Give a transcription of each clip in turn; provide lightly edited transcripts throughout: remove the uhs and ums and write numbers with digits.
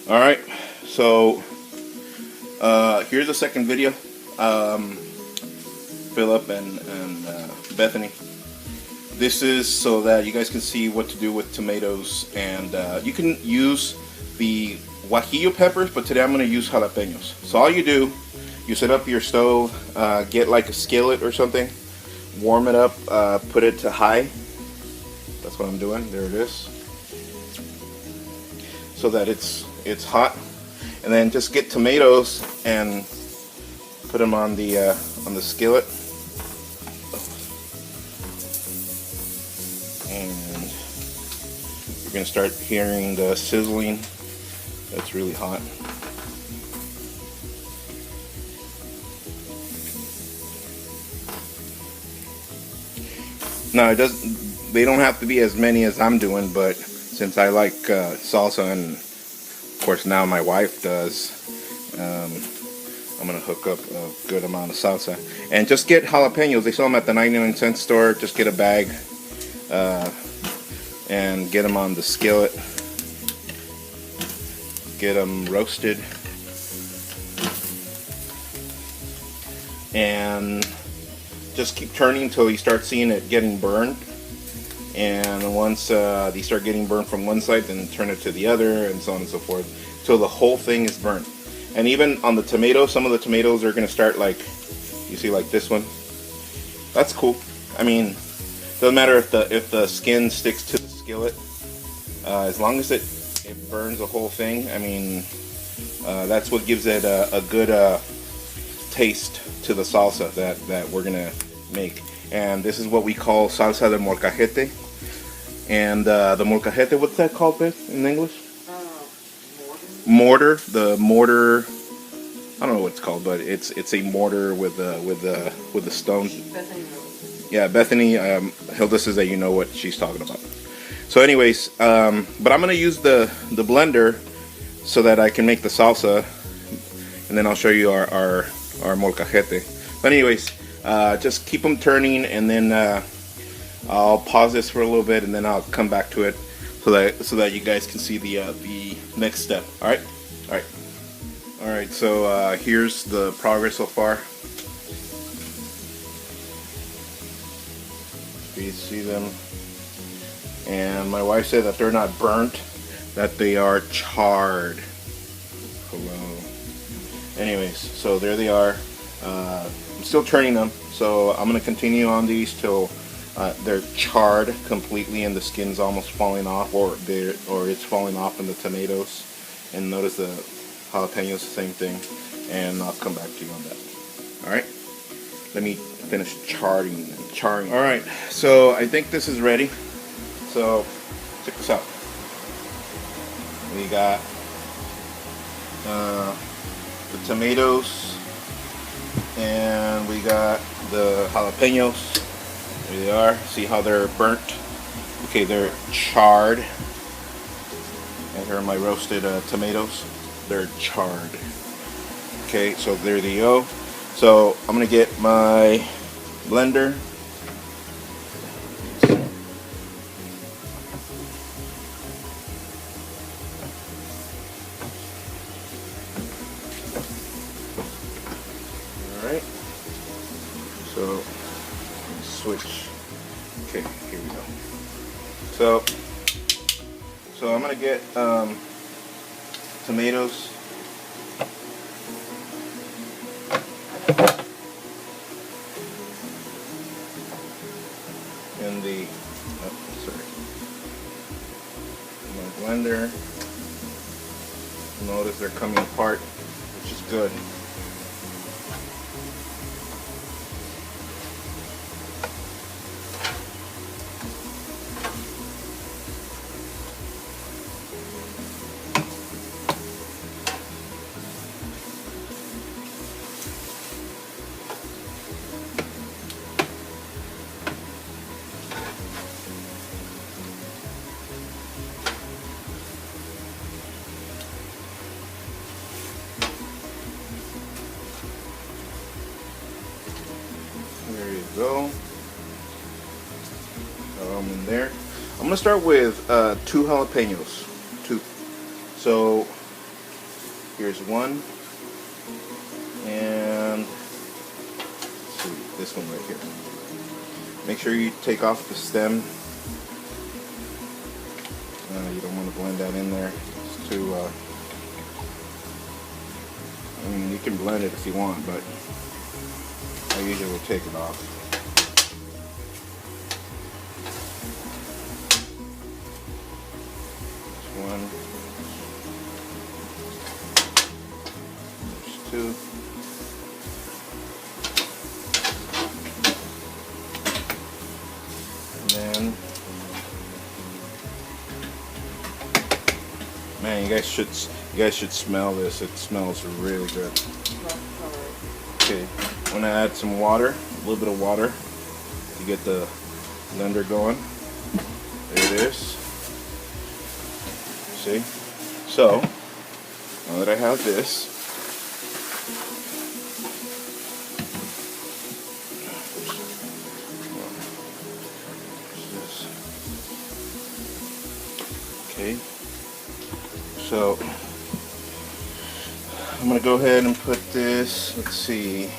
Alright, so here's the second video. Philip and Bethany. This is so that you guys can see what to do with tomatoes, and you can use the guajillo peppers, but today I'm going to use jalapenos. So all you do, you set up your stove, get like a skillet or something, warm it up, put it to high. That's what I'm doing. There it is. So that it's hot, and then just get tomatoes and put them on the skillet, and you're gonna start hearing the sizzling. That's really hot. Now it does. They don't have to be as many as I'm doing, but since I like salsa, and of course now my wife does, I'm gonna hook up a good amount of salsa. And just get jalapenos. They sell them at the 99-cent store. Just get a bag and get them on the skillet. Get them roasted, and just keep turning until you start seeing it getting burned. And once they start getting burned from one side, then turn it to the other, and so on and so forth, till the whole thing is burnt. And even on the tomatoes, some of the tomatoes are going to start like, you see, like this one. That's cool. I mean, doesn't matter if the skin sticks to the skillet, as long as it burns the whole thing. I mean, that's what gives it a good taste to the salsa that we're gonna make. And this is what we call salsa de molcajete. And the molcajete, what's that called, Beth, in English? Mortar. The mortar. I don't know what it's called, but it's a mortar with a stone. Yeah, Bethany. Hilda says that you know what she's talking about. So, anyways, but I'm gonna use the blender so that I can make the salsa, and then I'll show you our molcajete. But anyways, just keep them turning, and then I'll pause this for a little bit, and then I'll come back to it so that you guys can see the next step. All right. So here's the progress so far. You see them, and my wife said that they're not burnt, that they are charred. Hello. Anyways, so there they are. I'm still turning them, so I'm gonna continue on these till they're charred completely and the skin's almost falling off, or it's falling off in the tomatoes. And notice the jalapenos, the same thing. And I'll come back to you on that. All right. Let me finish charring. All right. So I think this is ready. So check this out. We got the tomatoes, and we got the jalapenos. There they are. See how they're burnt? Okay, they're charred. And here are my roasted tomatoes. They're charred. Okay, so there they go. So I'm gonna get my blender. Alright. So switch. Okay, here we go. So I'm gonna get tomatoes. In the my blender. Notice they're coming apart, which is good. There you go. In there. I'm gonna start with 2 jalapenos. 2. So Here's one, and let's see, this one right here. Make sure you take off the stem. You don't want to blend that in there. It's too. I mean, you can blend it if you want, but I usually will take it off. There's one. There's two. And then, man, you guys should smell this. It smells really good. Okay, I'm gonna add some water, a little bit of water to get the blender going. There it is. See? So, now that I have this, okay, so I'm going to go ahead and put this, let's see,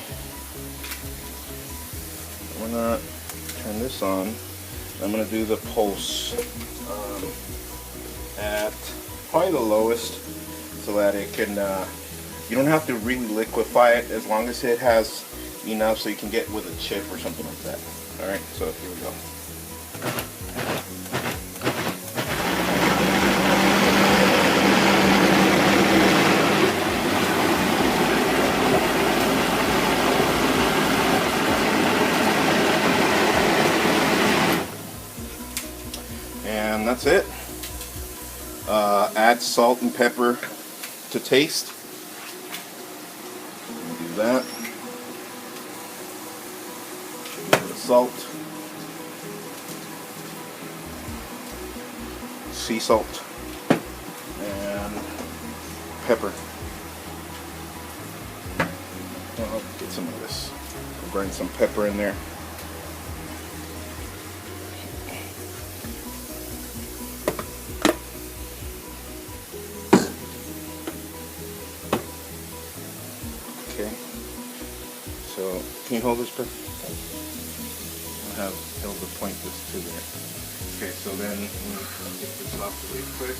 I'm going to turn this on. I'm going to do the pulse at probably the lowest so that it can, you don't have to really liquefy it as long as it has enough so you can get with a chip or something like that. Alright, so here we go. And that's it. Add salt and pepper to taste. Do that. A little bit of salt. Sea salt. And pepper. I'll get some of this. I'll grind some pepper in there. Okay, so can you hold this pepper? I'll have Hilda point this to there. Okay, so then I'll get this off really quick.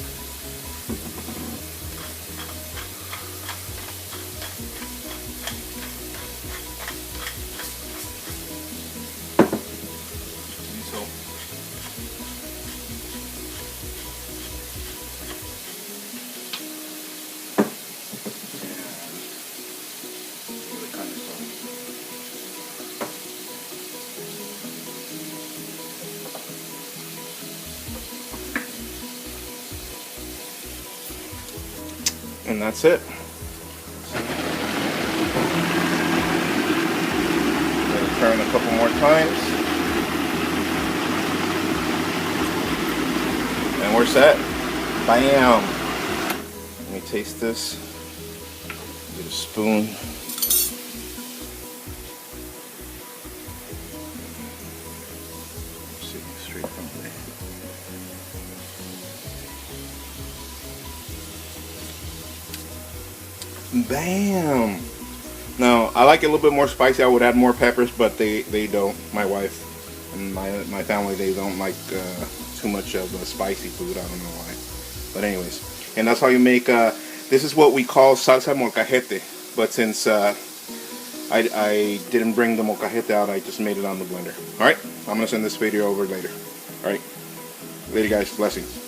And that's it. Gonna turn a couple more times. And we're set. Bam! Let me taste this. Get a spoon. Let's see, straight from there. Bam! Now, I like it a little bit more spicy. I would add more peppers, but they don't. My wife and my family, they don't like too much of spicy food. I don't know why. But anyways, and that's how you make, this is what we call salsa de molcajete. But since I didn't bring the molcajete out, I just made it on the blender. Alright, I'm going to send this video over later. Alright, later guys, blessings.